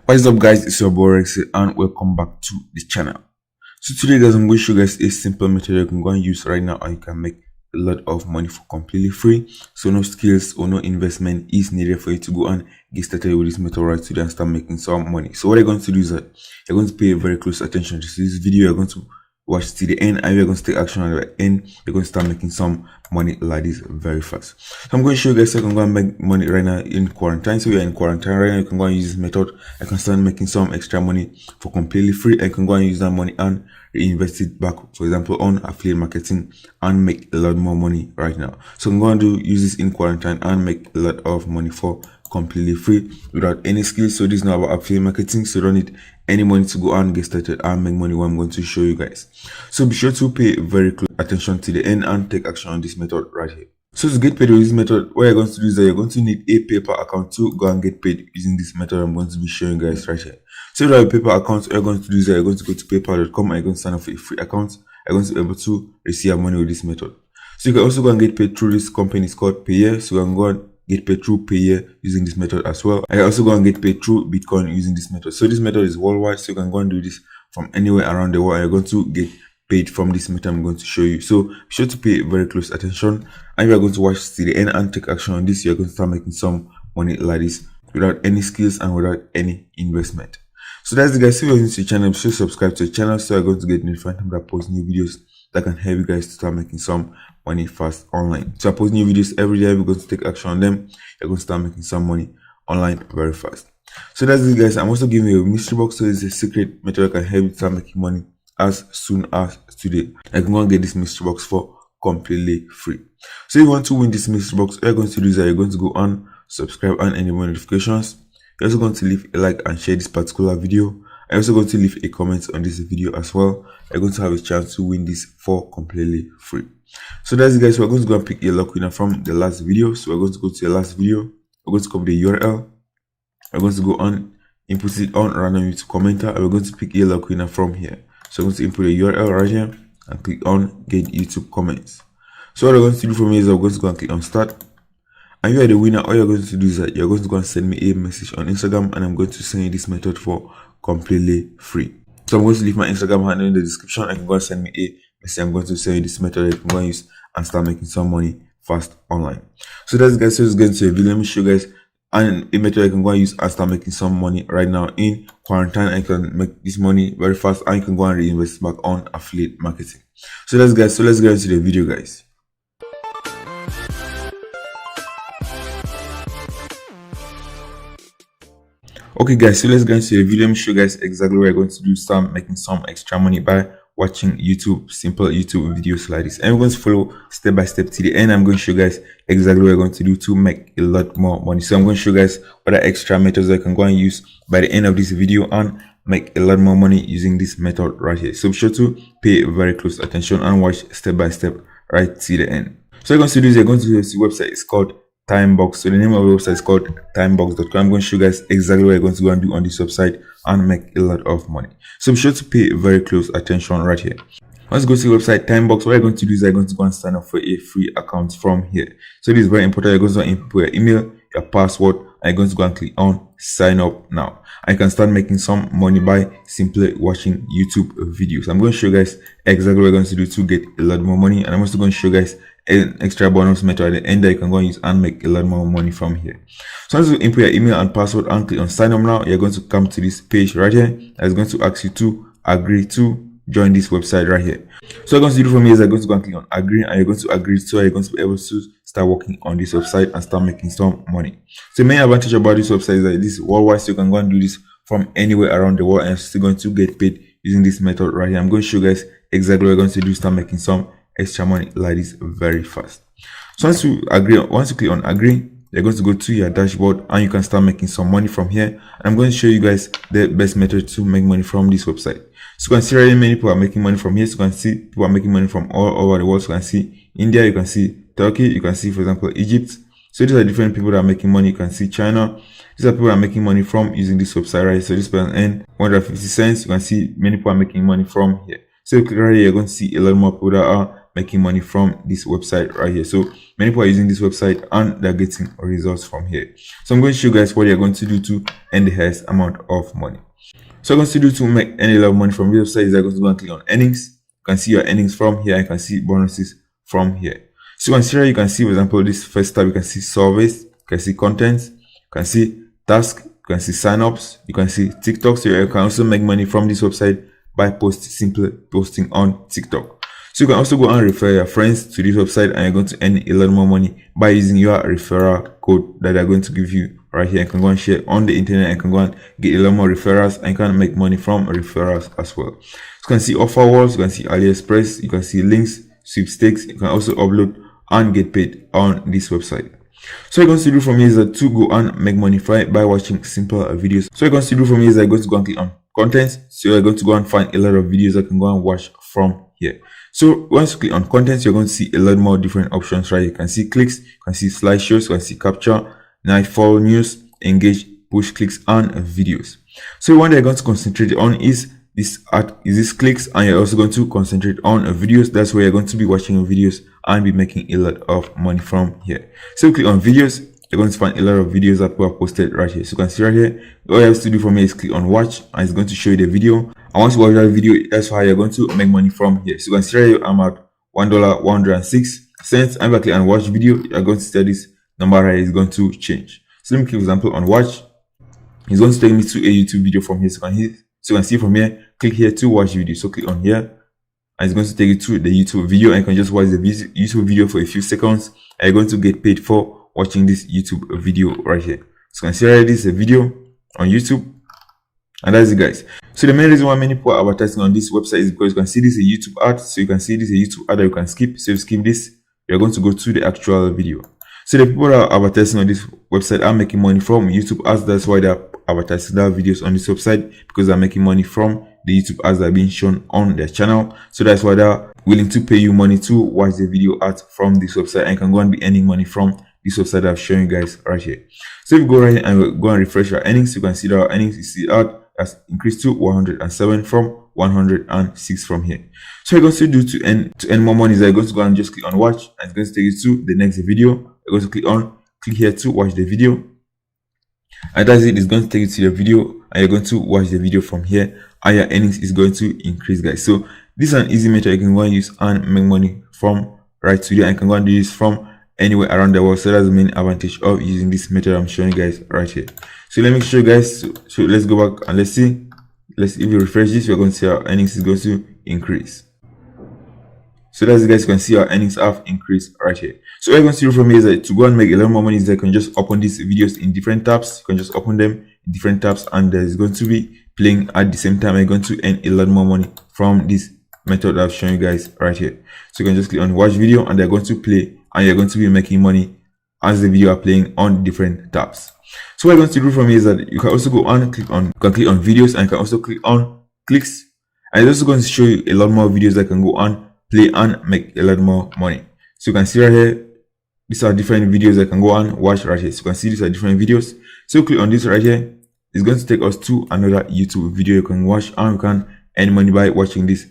What is up guys, it's your boy Rexy and welcome back to the channel. So today guys, I'm going to show you guys a simple method you can go and use right now and you can make a lot of money for completely free. So no skills or no investment is needed for you to go and get started with this method right today and start making some money. So what you're going to do is that you're going to pay very close attention to this video. You're going to watch till the end and you're going to take action at the end. You're going to start making some money like this very fast. So I'm going to show you guys how you can go and make money right now in quarantine. So you're in quarantine right now, you can go and use this method. I can start making some extra money for completely free. I can go and use that money and reinvest it back, for example, on affiliate marketing and make a lot more money right now. So I'm going to use this in quarantine and make a lot of money for completely free without any skills. So this is not about affiliate marketing, so you don't need any money to go and get started and make money. What I'm going to show you guys, so be sure to pay very close attention to the end and take action on this method right here. So to get paid with this method, what you're going to do is that you're going to need a PayPal account to go and get paid using this method I'm going to be showing you guys right here. So if you have a PayPal account, what you're going to do is that you're going to go to paypal.com and you're going to sign up for a free account. You're going to be able to receive money with this method. So you can also go and get paid through this company. It's called Payeer. So you can go and get paid through Payeer using this method as well. I can also go and get paid through Bitcoin using this method. So this method is worldwide, so you can go and do this from anywhere around the world and you're going to get paid from this method I'm going to show you. So be sure to pay very close attention and you are going to watch till the end and take action on this. You're going to start making some money like this without any skills and without any investment. So that's the guys. If you're new to the channel, be sure to subscribe to the channel so you're going to get notified when I post new videos that can help you guys to start making some money fast online. So I post new videos every day. We're going to take action on them. You're going to start making some money online very fast. So that's it guys. I'm also giving you a mystery box. So it's a secret method that can help you start making money as soon as today. I can go and get this mystery box for completely free. So if you want to win this mystery box, what you're going to do is that you're going to go and subscribe and enable notifications. You're also going to leave a like and share this particular video. I'm also going to leave a comment on this video as well. You're going to have a chance to win this for completely free. So that's it guys. We're going to go and pick a luck winner from the last video. So we're going to go to the last video. We're going to copy the URL. We're going to go on input it on random YouTube commenter. And we're going to pick a luck winner from here. So I'm going to input the URL right here and click on get YouTube comments. So what I'm going to do for me is I'm going to go and click on start. And you are the winner. All you're going to do is that you're going to go and send me a message on Instagram and I'm going to send you this method for completely free. So I'm going to leave my Instagram handle in the description. I can go and send me a message. I'm going to send you this method you can go and use and start making some money fast online. So that's guys. So let's get into the video. Let me show you guys and a method I can go and use and start making some money right now in quarantine. I can make this money very fast and you can go and reinvest back on affiliate marketing. So that's guys. So let's get into the video guys. Okay guys, so let's get into the video. Let me show you guys exactly what you're going to do. Start making some extra money by watching simple YouTube videos like this. And we're going to follow step by step to the end. I'm going to show you guys exactly what you're going to do to make a lot more money. So I'm going to show you guys what are extra methods I can go and use by the end of this video and make a lot more money using this method right here. So be sure to pay very close attention and watch step by step right to the end. So you're going to do is you're going to this website. It's called Timebox. So the name of the website is called timebox.com. I'm going to show you guys exactly what you're going to go and do on this website and make a lot of money. So be sure to pay very close attention right here. Once you go to the website Timebox, what you're going to do is you're going to go and sign up for a free account from here. So this is very important. You're going to input your email, your password, and you're going to go and click on sign up now. And you can start making some money by simply watching YouTube videos. I'm going to show you guys exactly what you're going to do to get a lot more money. And I'm also going to show you guys an extra bonus method at the end that you can go and use and make a lot more money from here. So once you input your email and password and click on sign up now, you're going to come to this page right here. That's going to ask you to agree to join this website right here. So you're going to do for me is I'm going to go and click on agree and you're going to agree, so you're going to be able to start working on this website and start making some money. So the main advantage about this website is that this is worldwide, so you can go and do this from anywhere around the world and you're still going to get paid using this method right here. I'm going to show you guys exactly what you're going to do to start making some extra money like this very fast. So once you click on agree, you're going to go to your dashboard and you can start making some money from here. I'm going to show you guys the best method to make money from this website. So you can see really many people are making money from here. So you can see people are making money from all over the world. So you can see India, you can see Turkey, you can see for example Egypt. So these are different people that are making money. You can see China. These are people that are making money from using this website right. So this person earn 150 cents. You can see many people are making money from here. So right here, you're going to see a lot more people that are making money from this website right here. So many people are using this website and they're getting results from here. So I'm going to show you guys what you're going to do to earn the highest amount of money. So I'm going to do to make any level of money from this website is I'm going to go and click on earnings. You can see your earnings from here. You can see bonuses from here. So you can see, for example, this first tab, you can see surveys, you can see contents, you can see tasks, you can see signups, you can see TikTok. So you can also make money from this website by simply posting on TikTok. So you can also go and refer your friends to this website and you're going to earn a lot more money by using your referral code that they're going to give you right here. You can go and share on the internet and you can go and get a lot more referrals and you can make money from referrals as well. So you can see offer walls, you can see AliExpress, you can see links, sweepstakes. You can also upload and get paid on this website. So you're going to do from here is that to go and make money by watching simple videos. So you're going to do from here is that you're going to go and click on contents. So you're going to go and find a lot of videos that you can go and watch from here. So once you click on contents, you're going to see a lot more different options, right? You can see clicks, you can see slideshows, you can see capture, nightfall news, engage, push clicks, and videos. So the one that you're going to concentrate on is this clicks, and you're also going to concentrate on videos. That's where you're going to be watching videos and be making a lot of money from here. So click on videos, you're going to find a lot of videos that were posted right here. So you can see right here, all you have to do for me is click on watch and it's going to show you the video. And once you watch that video, that's how you're going to make money from here. So you can see right here, I'm at $1.106. And if I click on watch video, you're going to see this number right here is going to change. So let me click, for example, on watch. It's going to take me to a YouTube video from here. So you can see from here, click here to watch video. So click on here and it's going to take you to the YouTube video and you can just watch the YouTube video for a few seconds and you're going to get paid for watching this YouTube video right here. So you can see right here, this is a video on YouTube and that's it, guys. So the main reason why many people are advertising on this website is because you can see this is a YouTube ad. So you can see this is a YouTube ad that you can skip. So if you skip this, you're going to go to the actual video. So the people that are advertising on this website are making money from YouTube ads. That's why they're advertising their videos on this website, because they're making money from the YouTube ads that are being shown on their channel. So that's why they're willing to pay you money to watch the video ads from this website, and you can go and be earning money from this website that I've shown you guys right here. So if you go right here and go and refresh your earnings, you can see that our earnings, you see that has increased to 107 from 106 from here. So you're going to do to earn more money is you're going to go and just click on watch and it's going to take you to the next video. You're going to click here to watch the video. And that's it. It's going to take you to the video and you're going to watch the video from here and your earnings is going to increase, guys. So this is an easy method you can go and use and make money from right today, and you can go and do this from anywhere around the world. So that's the main advantage of using this method I'm showing you guys right here. So let me show you guys. So let's go back and let's see. If you refresh this, you're going to see our earnings is going to increase. So that's it, guys. You can see our earnings have increased right here. So what you're going to do from here is that to go and make a lot more money is that you can just open these videos in different tabs. You can just open them in different tabs and it's going to be playing at the same time. You're going to earn a lot more money from this method I've shown you guys right here. So you can just click on watch video and they're going to play and you're going to be making money as the video are playing on different tabs. So what you're going to do from here is that you can also go and click on videos, and you can also click on clicks, and it's also going to show you a lot more videos that can go on play and make a lot more money. So you can see right here, these are different videos that can go and watch right here. So you can see these are different videos. So click on this right here. It's going to take us to another YouTube video you can watch, and you can earn money by watching this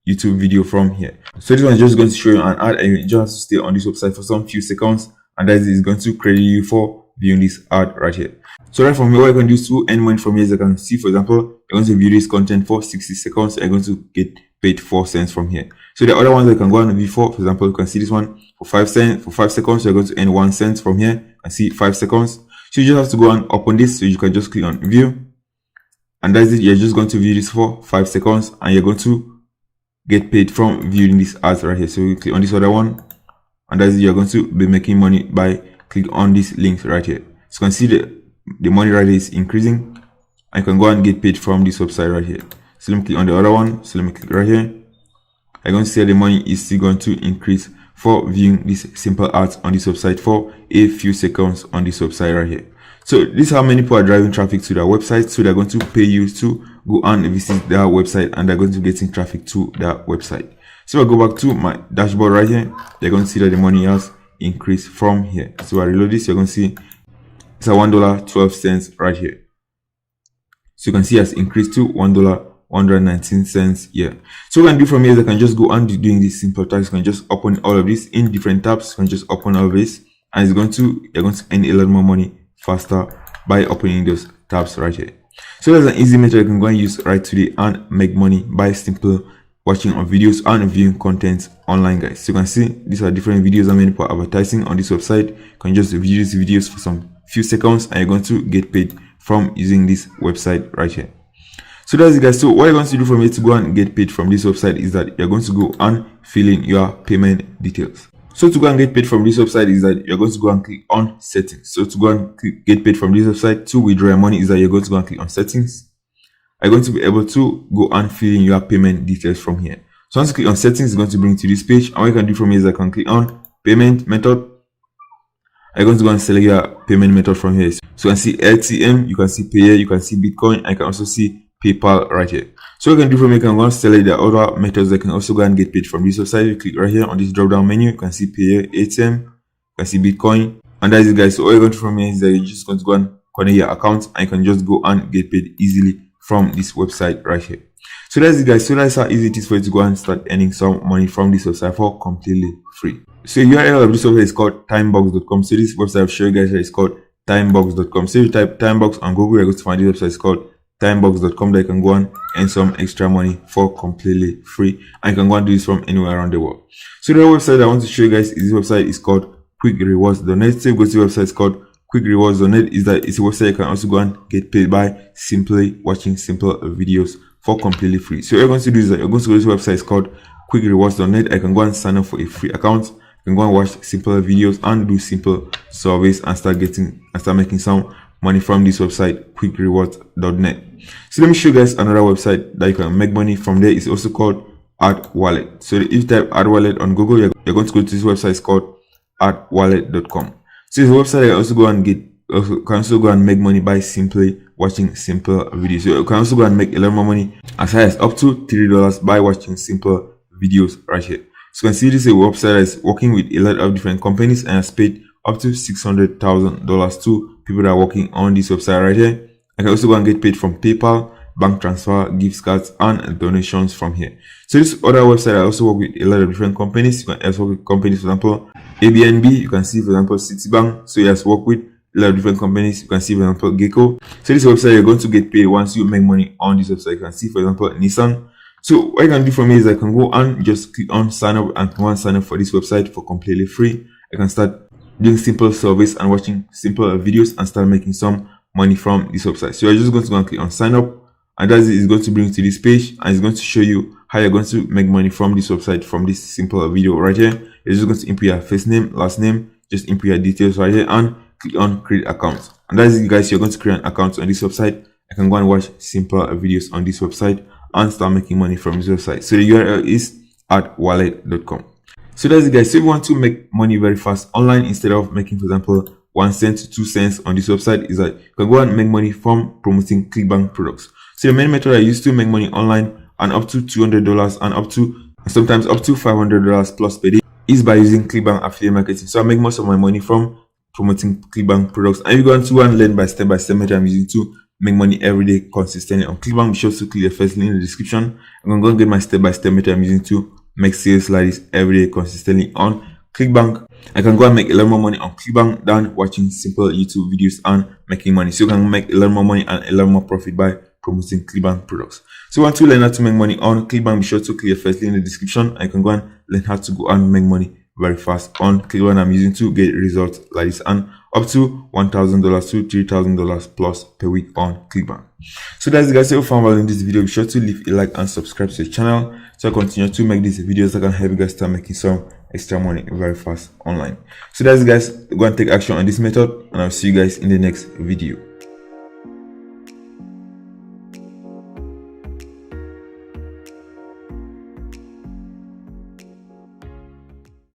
YouTube video from here. So this one is just going to show you an ad, and you just have to stay on this website for some few seconds, and that is going to credit you for viewing this ad right here. So right from here, what you can do to earn money from here is you can see, for example, you're going to view this content for 60 seconds, and you're going to get paid 4 cents from here. So the other ones that you can go and view for example, you can see this one for 5 cents. For 5 seconds, you're going to earn 1 cent from here, and see 5 seconds. So you just have to go and open this, so you can just click on view, and that's it. You're just going to view this for 5 seconds, and you're going to get paid from viewing this ads right here. So you click on this other one, and that's it. You're going to be making money by click on this link right here. So you can see the money right here is increasing, and you can go and get paid from this website right here. So let me click on the other one. So let me click right here. I'm going to see the money is still going to increase for viewing these simple ads on this website for a few seconds on this website right here. So this is how many people are driving traffic to their website. So they're going to pay you to go and visit their website, and they're going to be getting traffic to their website. So I go back to my dashboard right here. You're going to see that the money has increase from here. So I reload this, you're going to see it's a $1.12 right here. So you can see it has increased to $1 119 cents here. So what I can do from here is I can just go and doing this simple task. You can just open all of this in different tabs. You can just open all of this, and you're going to earn a lot more money faster by opening those tabs right here. So that's an easy method you can go and use right today and make money by simple watching of videos and viewing content online, guys. So you can see these are different videos I'm for advertising on this website. You can just view these videos for some few seconds and you're going to get paid from using this website right here. So that's it, guys. So what you're going to do from here to go and get paid from this website is that you're going to go and fill in your payment details. So to go and get paid from this website is that you're going to go and click on settings. So to go and get paid from this website to withdraw your money is that you're going to go and click on settings. You're going to be able to go and fill in your payment details from here. So once you click on settings, it's going to bring you to this page. And what you can do from here is I can click on payment method. You're going to go and select your payment method from here. So you can see LTM, you can see Payer, you can see Bitcoin, and you can also see PayPal right here. So what you can do from here, you can go and select the other methods that can also go and get paid from this website. You click right here on this drop down menu, you can see Payer, ATM, you can see Bitcoin, and that's it, guys. So all you're going to do from here is that you're just going to go and connect your account and you can just go and get paid easily from this website right here. So that's it, guys. So that's how easy it is for you to go and start earning some money from this website for completely free. So the URL of this website is called timebox.com. So this website I'll show you guys is called timebox.com. So if you type timebox on Google, you're going to find this website is called timebox.com that you can go and earn some extra money for completely free, and you can go and do this from anywhere around the world. So the website I want to show you guys is this website is called quickrewards.net. So if you go to the website, it's called quickrewards.net. Is that it's a website you can also go and get paid by simply watching simple videos for completely free. So what you're going to do is that you're going to go to the website, it's called quickrewards.net. I can go and sign up for a free account. You can go and watch simple videos and do simple surveys and start making some money from this website, quickrewards.net. So let me show you guys another website that you can make money from there. It's also called AddWallet. So if you type AddWallet on Google, you're going to go to this website. It's called AddWallet.com. So it's a website you can also go and make money by simply watching simple videos. So you can also go and make a lot more money as high as up to $3 by watching simple videos right here. So you can see this is a website that is working with a lot of different companies and has paid up to $600,000 to people that are working on this website right here. I can also go and get paid from PayPal, bank transfer, gift cards, and donations from here. So this other website I also work with a lot of different companies. You can also work with companies, for example, Airbnb. You can see, for example, Citibank. So you has work with a lot of different companies. You can see, for example, Gecko. So this website you're going to get paid once you make money on this website. You can see, for example, Nissan. So what I can do for me is I can go and just click on sign up and go and sign up for this website for completely free. I can start doing simple surveys and watching simple videos and start making some money from this website. So you're just going to go and click on sign up, and that is going to bring you to this page, and it's going to show you how you're going to make money from this website from this simple video right here. You're just going to input your first name, last name, just input your details right here and click on create account. And that's it, guys. You're going to create an account on this website. I can go and watch simple videos on this website and start making money from this website. So the URL is AddWallet.com. So that's it, guys. So if you want to make money very fast online instead of making, for example, 1 cent to 2 cents on this website, is that you can go and make money from promoting ClickBank products. So the main method I use to make money online and up to $200 and up to sometimes up to $500 plus per day is by using ClickBank affiliate marketing. So I make most of my money from promoting ClickBank products. And if you go to and learn by step method I'm using to make money every day consistently on ClickBank, be sure to click the first link in the description. I'm going to go and get my step method I'm using to make sales like this every day consistently on ClickBank. I can go and make a lot more money on ClickBank than watching simple YouTube videos and making money. So you can make a lot more money and a lot more profit by promoting ClickBank products. So if you want to learn how to make money on ClickBank, be sure to click the first link in the description. I can go and learn how to go and make money very fast on ClickBank I'm using to get results like this and up to $1,000 to $3,000 plus per week on ClickBank. So that's it, guys. If you found value in this video, be sure to leave a like and subscribe to the channel so I continue to make these videos that can help you guys start making some extra money very fast online. So that's it, guys. Go and take action on this method, and I'll see you guys in the next video.